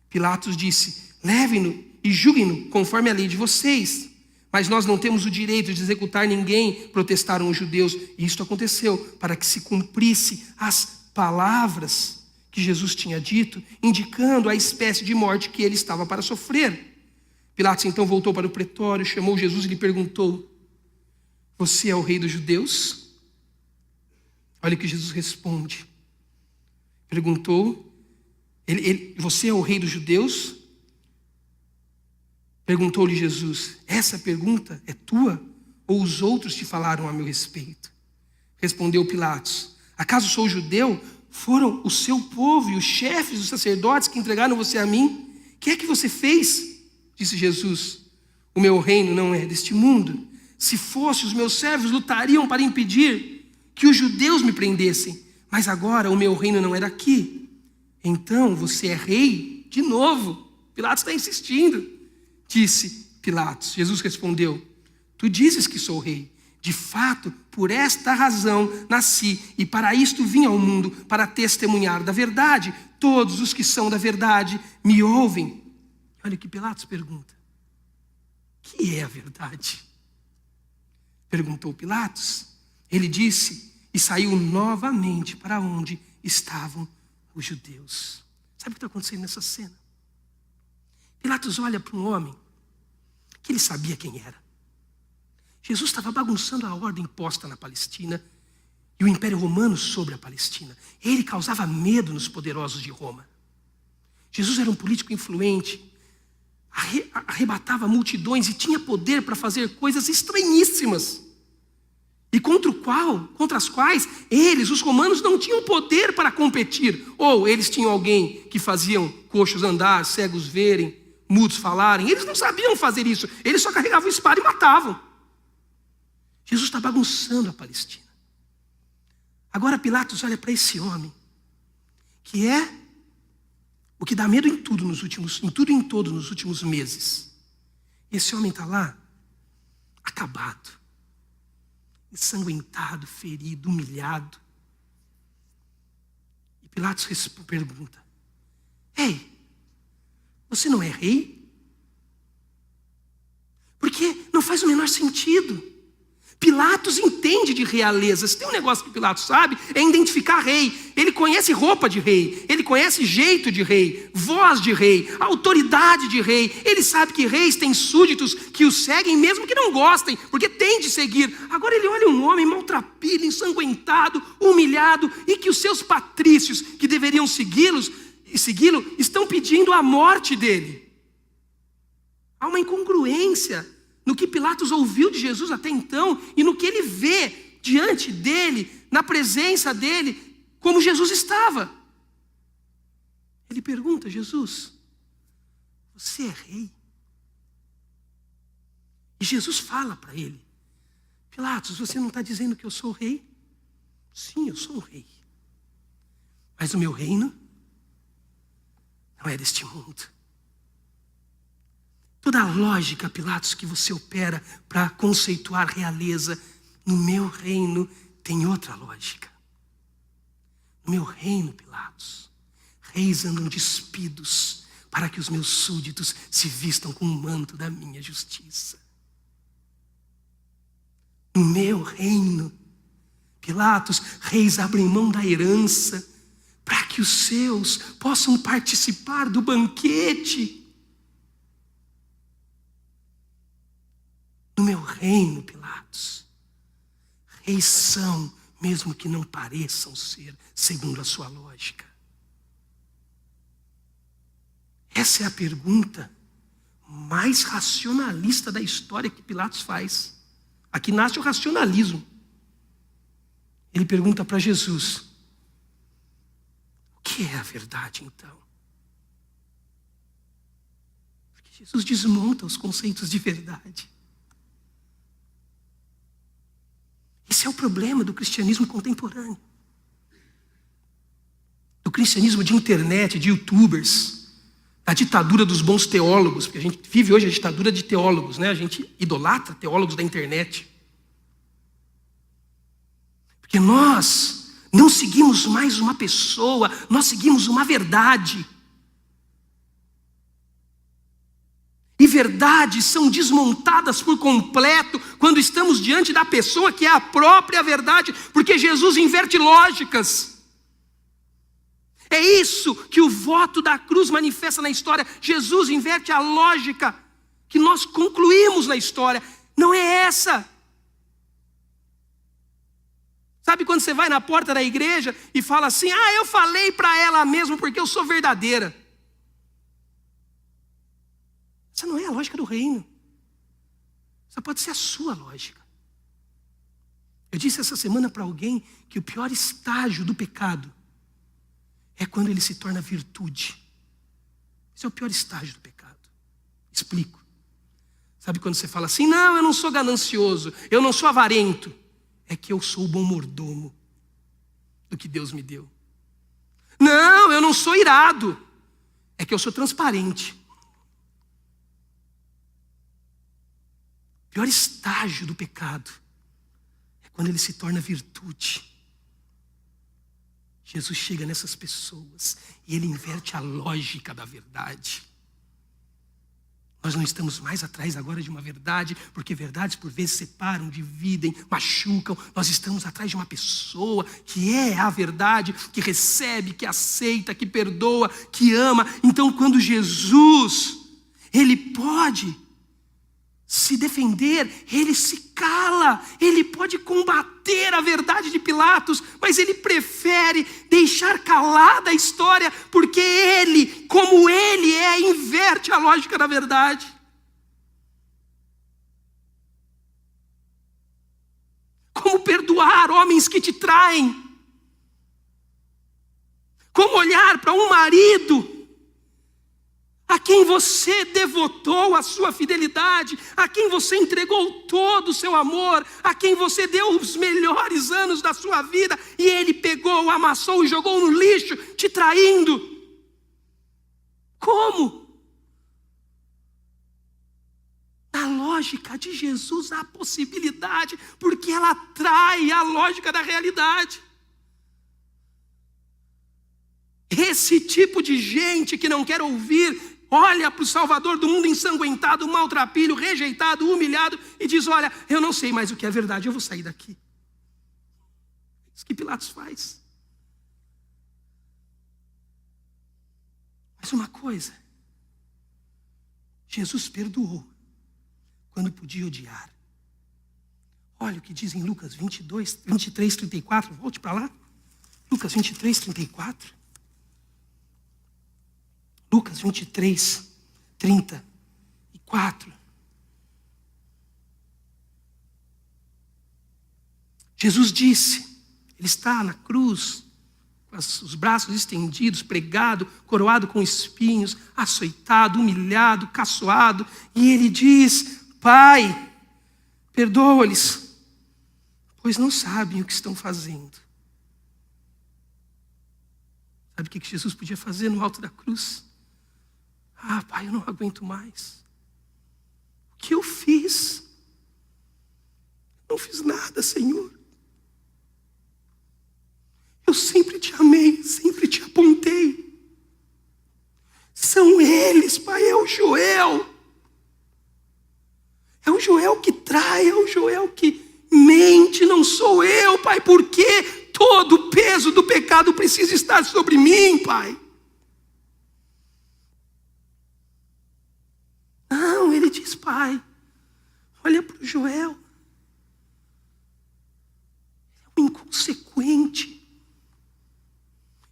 Pilatos disse: levem-no e julguem-no conforme a lei de vocês. Mas nós não temos o direito de executar ninguém, protestaram os judeus. E isto aconteceu para que se cumprisse as palavras que Jesus tinha dito, indicando a espécie de morte que ele estava para sofrer. Pilatos então voltou para o pretório, chamou Jesus e lhe perguntou: você é o rei dos judeus? Olha o que Jesus responde. Perguntou: você é o rei dos judeus? Perguntou-lhe Jesus: essa pergunta é tua ou os outros te falaram a meu respeito? Respondeu Pilatos: acaso sou judeu? Foram o seu povo e os chefes dos sacerdotes que entregaram você a mim? O que é que você fez? Disse Jesus: o meu reino não é deste mundo. Se fosse, os meus servos lutariam para impedir que os judeus me prendessem. Mas agora o meu reino não é daqui. Então você é rei de novo. Pilatos está insistindo. Disse Pilatos. Jesus respondeu: tu dizes que sou rei. De fato, por esta razão nasci, e para isto vim ao mundo, para testemunhar da verdade. Todos os que são da verdade me ouvem. Olha o que Pilatos pergunta: o que é a verdade? Perguntou Pilatos. Ele disse, e saiu novamente para onde estavam os judeus. Sabe o que está acontecendo nessa cena? Pilatos olha para um homem que ele sabia quem era. Jesus estava bagunçando a ordem posta na Palestina e o Império Romano sobre a Palestina. Ele causava medo nos poderosos de Roma. Jesus era um político influente, arrebatava multidões e tinha poder para fazer coisas estranhíssimas. E contra as quais eles, os romanos, não tinham poder para competir. Ou eles tinham alguém que faziam coxos andar, cegos verem, mudos falarem. Eles não sabiam fazer isso. Eles só carregavam espada e matavam. Jesus está bagunçando a Palestina. Agora Pilatos olha para esse homem, que é o que dá medo em tudo e em todos nos últimos meses. Esse homem está lá, acabado, ensanguentado, ferido, humilhado. E Pilatos pergunta: ei, você não é rei? Porque não faz o menor sentido. Pilatos entende de realeza. Se tem um negócio que Pilatos sabe, é identificar rei. Ele conhece roupa de rei, ele conhece jeito de rei, voz de rei, autoridade de rei. Ele sabe que reis têm súditos que o seguem mesmo que não gostem, porque tem de seguir. Agora ele olha um homem maltrapilho, ensanguentado, humilhado, e que os seus patrícios, que deveriam segui-lo, estão pedindo a morte dele. Há uma incongruência no que Pilatos ouviu de Jesus até então e no que ele vê diante dele, na presença dele, como Jesus estava. Ele pergunta: Jesus, você é rei? E Jesus fala para ele: Pilatos, você não está dizendo que eu sou rei? Sim, eu sou um rei. Mas o meu reino não é deste mundo. Toda a lógica, Pilatos, que você opera para conceituar realeza, no meu reino tem outra lógica. No meu reino, Pilatos, reis andam despidos para que os meus súditos se vistam com o manto da minha justiça. No meu reino, Pilatos, reis abrem mão da herança para que os seus possam participar do banquete. No meu reino, Pilatos, reis são, mesmo que não pareçam ser, segundo a sua lógica. Essa é a pergunta mais racionalista da história que Pilatos faz. Aqui nasce o racionalismo. Ele pergunta para Jesus: o que é a verdade, então? Porque Jesus desmonta os conceitos de verdade. Esse é o problema do cristianismo contemporâneo. Do cristianismo de internet, de youtubers, da ditadura dos bons teólogos, porque a gente vive hoje a ditadura de teólogos, né? A gente idolatra teólogos da internet. Porque nós não seguimos mais uma pessoa, nós seguimos uma verdade. E verdades são desmontadas por completo quando estamos diante da pessoa que é a própria verdade, porque Jesus inverte lógicas. É isso que o voto da cruz manifesta na história. Jesus inverte a lógica que nós concluímos na história. Não é essa. Sabe quando você vai na porta da igreja e fala assim: eu falei para ela mesmo porque eu sou verdadeira. Essa não é a lógica do reino. Essa pode ser a sua lógica. Eu disse essa semana para alguém que o pior estágio do pecado é quando ele se torna virtude. Esse é o pior estágio do pecado. Explico. Sabe quando você fala assim, não, eu não sou ganancioso, eu não sou avarento. É que eu sou o bom mordomo do que Deus me deu. Não, eu não sou irado. É que eu sou transparente. O pior estágio do pecado é quando ele se torna virtude. Jesus chega nessas pessoas e ele inverte a lógica da verdade. Nós não estamos mais atrás agora de uma verdade, porque verdades por vezes separam, dividem, machucam. Nós estamos atrás de uma pessoa que é a verdade, que recebe, que aceita, que perdoa, que ama. Então quando Jesus, ele pode se defender, ele se cala, ele pode combater a verdade de Pilatos, mas ele prefere deixar calada a história, porque ele, como ele é, inverte a lógica da verdade. Como perdoar homens que te traem? Como olhar para um marido a quem você devotou a sua fidelidade, a quem você entregou todo o seu amor, a quem você deu os melhores anos da sua vida, e ele pegou, amassou e jogou no lixo, te traindo? Como? Na lógica de Jesus há possibilidade, porque ela trai a lógica da realidade. Esse tipo de gente que não quer ouvir, olha para o Salvador do mundo ensanguentado, maltrapilho, rejeitado, humilhado e diz, olha, eu não sei mais o que é verdade, eu vou sair daqui. É isso que Pilatos faz. Mas uma coisa, Jesus perdoou quando podia odiar. Olha o que diz em Lucas 23, 34, volte para lá. Lucas 23, 34. Lucas 23, 34. Jesus disse, ele está na cruz, com os braços estendidos, pregado, coroado com espinhos, açoitado, humilhado, caçoado, e ele diz, Pai, perdoa-lhes, pois não sabem o que estão fazendo. Sabe o que Jesus podia fazer no alto da cruz? Ah, Pai, eu não aguento mais. O que eu fiz? Não fiz nada, Senhor. Eu sempre te amei, sempre te apontei. São eles, Pai, é o Joel. É o Joel que trai, é o Joel que mente, não sou eu, Pai. Por que todo o peso do pecado precisa estar sobre mim, Pai? Não, ele diz, Pai, olha para o Joel. Ele é um inconsequente.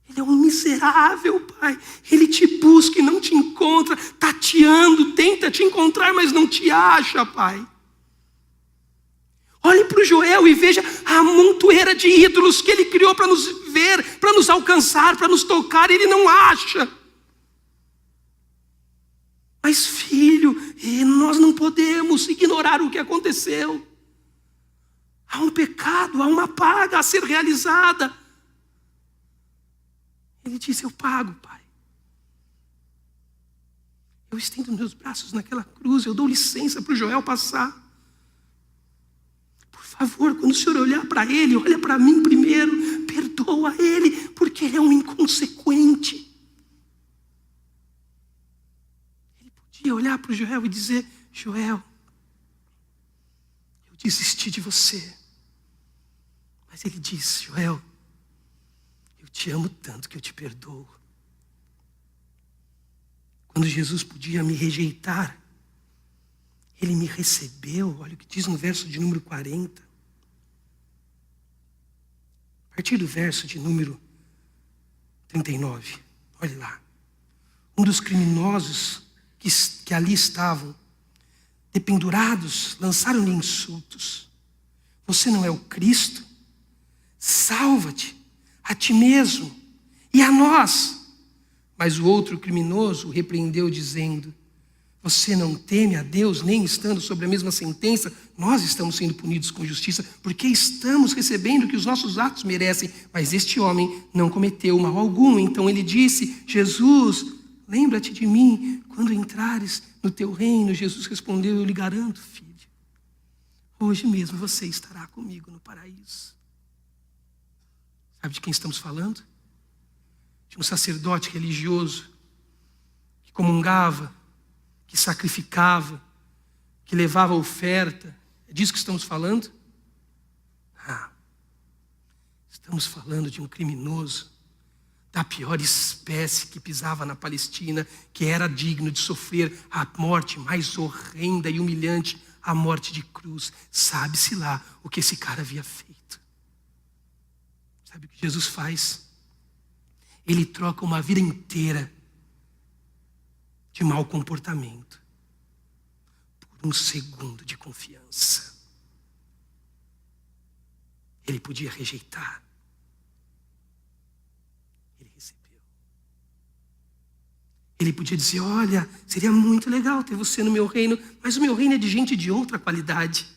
Ele é um miserável, Pai. Ele te busca e não te encontra, tateando, tenta te encontrar, mas não te acha, Pai. Olhe para o Joel e veja a montoeira de ídolos que ele criou para nos ver, para nos alcançar, para nos tocar, ele não acha. Mas filho, nós não podemos ignorar o que aconteceu. Há um pecado, há uma paga a ser realizada. Ele disse, eu pago, Pai. Eu estendo meus braços naquela cruz, eu dou licença para o Joel passar. Por favor, quando o Senhor olhar para ele, olha para mim primeiro, perdoa ele, porque ele é um inconsequente. Ele podia olhar para o Joel e dizer, Joel, eu desisti de você. Mas ele disse, Joel, eu te amo tanto que eu te perdoo. Quando Jesus podia me rejeitar, ele me recebeu. Olha o que diz no verso de número 40. A partir do verso de número 39. Olha lá. Um dos criminosos que ali estavam, dependurados, lançaram-lhe insultos. Você não é o Cristo? Salva-te, a ti mesmo e a nós. Mas o outro criminoso o repreendeu, dizendo: você não teme a Deus, nem estando sobre a mesma sentença? Nós estamos sendo punidos com justiça, porque estamos recebendo o que os nossos atos merecem. Mas este homem não cometeu mal algum. Então ele disse: Jesus, lembra-te de mim quando entrares no teu reino. Jesus respondeu: eu lhe garanto, filho, hoje mesmo você estará comigo no paraíso. Sabe de quem estamos falando? De um sacerdote religioso que comungava, que sacrificava, que levava oferta. É disso que estamos falando? Estamos falando de um criminoso da pior espécie que pisava na Palestina, que era digno de sofrer a morte mais horrenda e humilhante, a morte de cruz. Sabe-se lá o que esse cara havia feito. Sabe o que Jesus faz? Ele troca uma vida inteira de mau comportamento por um segundo de confiança. Ele podia rejeitar. Ele recebeu. Ele podia dizer: olha, seria muito legal ter você no meu reino, mas o meu reino é de gente de outra qualidade.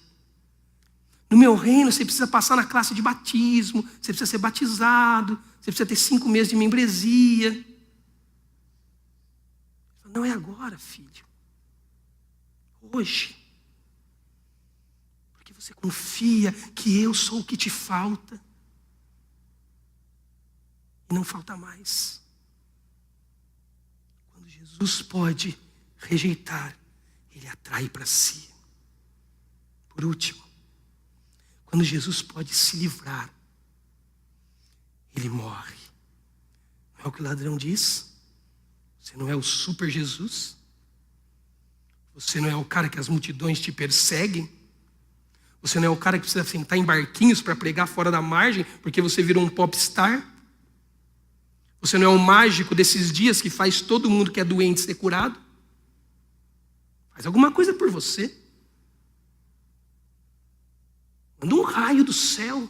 No meu reino você precisa passar na classe de batismo, você precisa ser batizado, você precisa ter 5 meses de membresia. Não é agora, filho. Hoje. Porque você confia que eu sou o que te falta. E não falta mais. Quando Jesus pode rejeitar, ele atrai para si. Por último, quando Jesus pode se livrar, ele morre. Não é o que o ladrão diz? Você não é o super Jesus? Você não é o cara que as multidões te perseguem? Você não é o cara que precisa sentar em barquinhos para pregar fora da margem porque você virou um popstar? Você não é o mágico desses dias que faz todo mundo que é doente ser curado? Faz alguma coisa por você. Manda um raio do céu.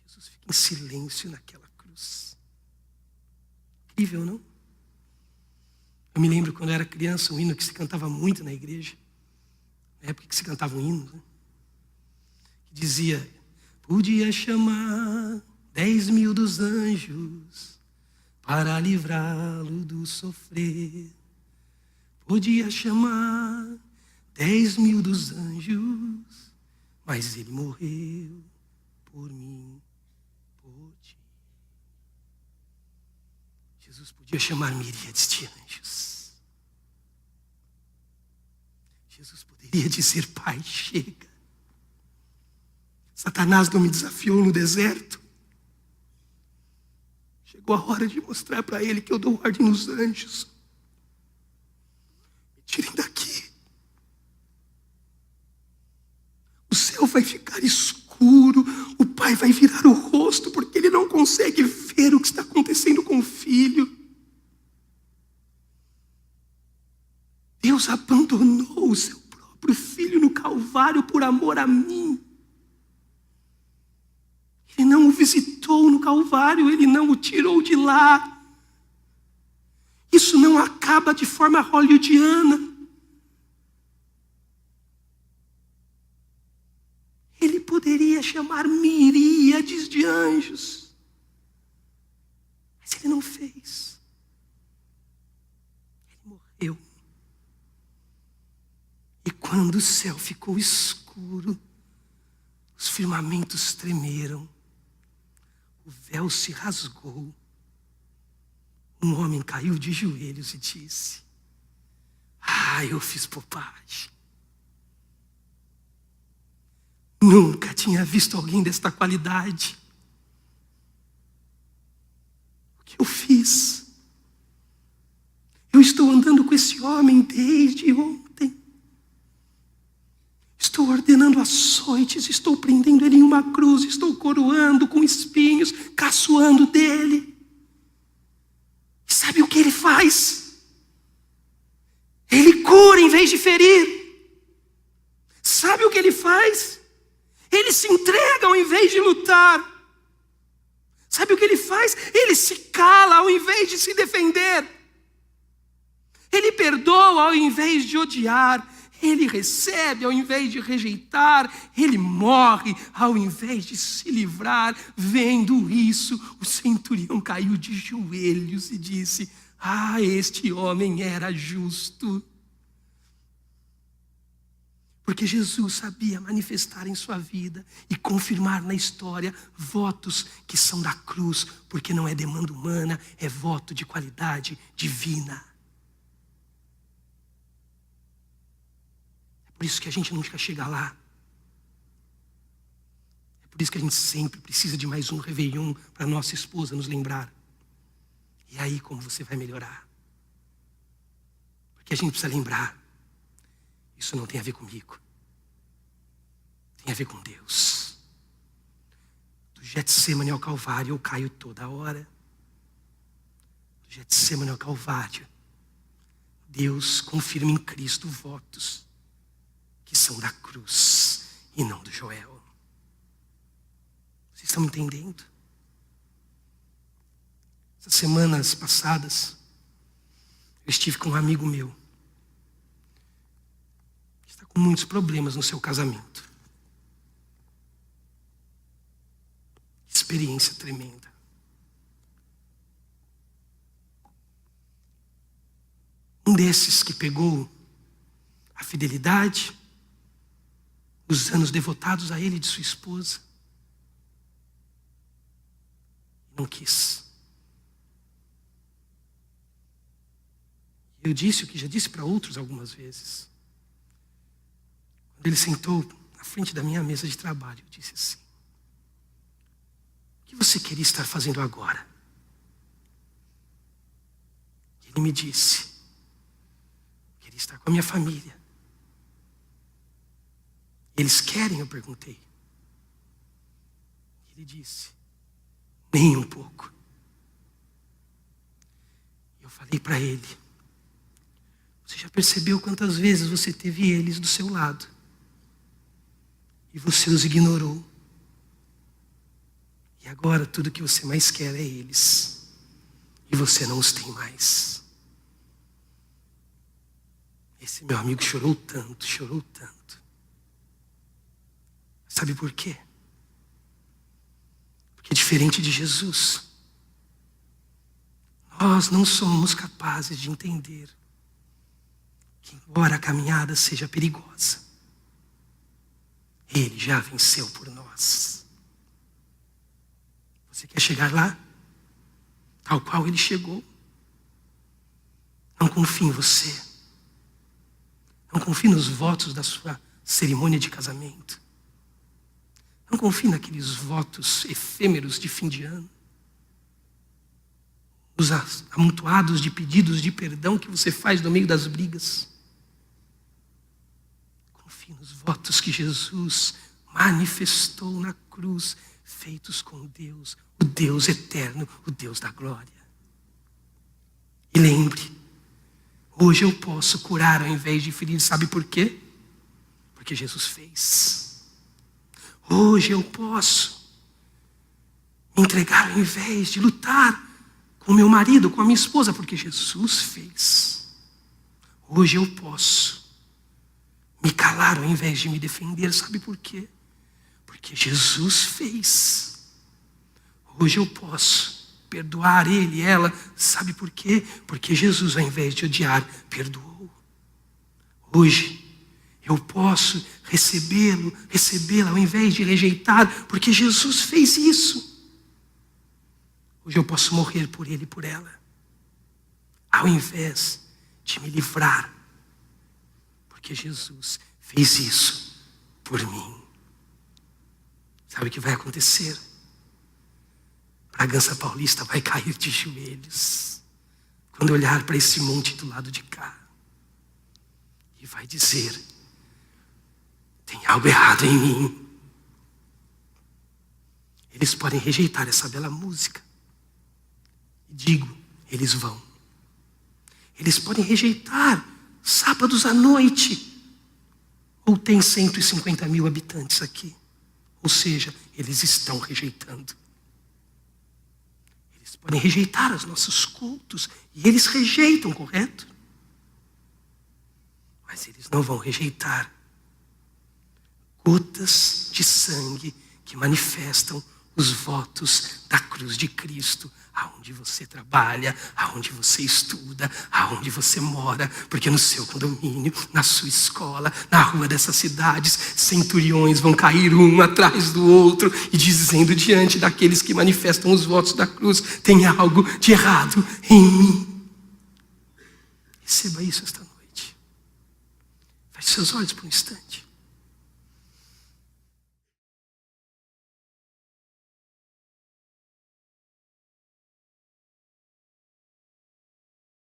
Jesus fica em silêncio naquela cruz. Incrível, não? Eu me lembro quando eu era criança, um hino que se cantava muito na igreja. Na época que se cantava um hino, né? Que dizia: podia chamar 10.000 dos anjos para livrá-lo do sofrer. Podia chamar 10.000 dos anjos, mas ele morreu por mim, por ti. Jesus podia chamar miríades de anjos. Jesus poderia dizer: Pai, chega. Satanás não me desafiou no deserto. Chegou a hora de mostrar para ele que eu dou ordem nos anjos. Me tirem daqui. O céu vai ficar escuro, o pai vai virar o rosto, porque ele não consegue ver o que está acontecendo com o filho. Deus abandonou o seu próprio filho no Calvário por amor a mim. Ele não o visitou no Calvário, ele não o tirou de lá. Isso não acaba de forma hollywoodiana. Ele poderia chamar miríades de anjos, mas ele não fez. Ele morreu. E quando o céu ficou escuro, os firmamentos tremeram, o véu se rasgou. Um homem caiu de joelhos e disse: eu fiz bobagem. Nunca tinha visto alguém desta qualidade. O que eu fiz? Eu estou andando com esse homem desde ontem. Estou ordenando açoites, estou prendendo ele em uma cruz, estou coroando com espinhos, caçoando dele. E sabe o que ele invés de ferir. Sabe o que ele faz? Ele se entrega ao invés de lutar. Sabe o que ele faz? Ele se cala ao invés de se defender. Ele perdoa ao invés de odiar. Ele recebe ao invés de rejeitar. Ele morre ao invés de se livrar. Vendo isso, o centurião caiu de joelhos e disse: este homem era justo. Porque Jesus sabia manifestar em sua vida e confirmar na história votos que são da cruz, porque não é demanda humana, é voto de qualidade divina. É por isso que a gente nunca chega lá. É por isso que a gente sempre precisa de mais um Réveillon para nossa esposa nos lembrar. E aí como você vai melhorar? Porque a gente precisa lembrar. Isso não tem a ver comigo. Tem a ver com Deus. Do Getsemane ao Calvário eu caio toda hora. Do Getsemane ao Calvário, Deus confirma em Cristo votos que são da cruz e não do Joel. Vocês estão me entendendo? Essas semanas passadas, eu estive com um amigo meu. Com muitos problemas no seu casamento. Experiência tremenda. Um desses que pegou a fidelidade, os anos devotados a ele e de sua esposa, não quis. Eu disse o que já disse para outros algumas vezes. Ele sentou na frente da minha mesa de trabalho. Eu disse assim: o que você queria estar fazendo agora? Ele me disse: queria estar com a minha família. Eles querem? Eu perguntei. Ele disse: nem um pouco. Eu falei para ele: você já percebeu quantas vezes você teve eles do seu lado? E você os ignorou. E agora tudo que você mais quer é eles. E você não os tem mais. Esse meu amigo chorou tanto, chorou tanto. Sabe por quê? Porque diferente de Jesus, nós não somos capazes de entender que, embora a caminhada seja perigosa, Ele já venceu por nós. Você quer chegar lá? Tal qual Ele chegou? Não confie em você. Não confie nos votos da sua cerimônia de casamento. Não confie naqueles votos efêmeros de fim de ano. Os amontoados de pedidos de perdão que você faz no meio das brigas. Nos votos que Jesus manifestou na cruz, feitos com Deus, o Deus eterno, o Deus da glória. E lembre, hoje eu posso curar ao invés de ferir. Sabe por quê? Porque Jesus fez. Hoje eu posso me entregar ao invés de lutar com meu marido, com a minha esposa, porque Jesus fez. Hoje eu posso me calar ao invés de me defender. Sabe por quê? Porque Jesus fez. Hoje eu posso perdoar ele e ela. Sabe por quê? Porque Jesus, ao invés de odiar, perdoou. Hoje eu posso recebê-la ao invés de rejeitar, porque Jesus fez isso. Hoje eu posso morrer por ele e por ela, ao invés de me livrar, porque Jesus fez isso por mim. Sabe o que vai acontecer? Bragança Paulista vai cair de joelhos quando olhar para esse monte do lado de cá e vai dizer: tem algo errado em mim. Eles podem rejeitar essa bela música. E digo, eles vão. Eles podem rejeitar sábados à noite. Ou tem 150 mil habitantes aqui? Ou seja, eles estão rejeitando. Eles podem rejeitar os nossos cultos, e eles rejeitam, correto? Mas eles não vão rejeitar gotas de sangue que manifestam os votos da cruz de Cristo, aonde você trabalha, aonde você estuda, aonde você mora, porque no seu condomínio, na sua escola, na rua dessas cidades, centuriões vão cair um atrás do outro e dizendo diante daqueles que manifestam os votos da cruz: tem algo de errado em mim. Receba isso esta noite. Feche seus olhos por um instante.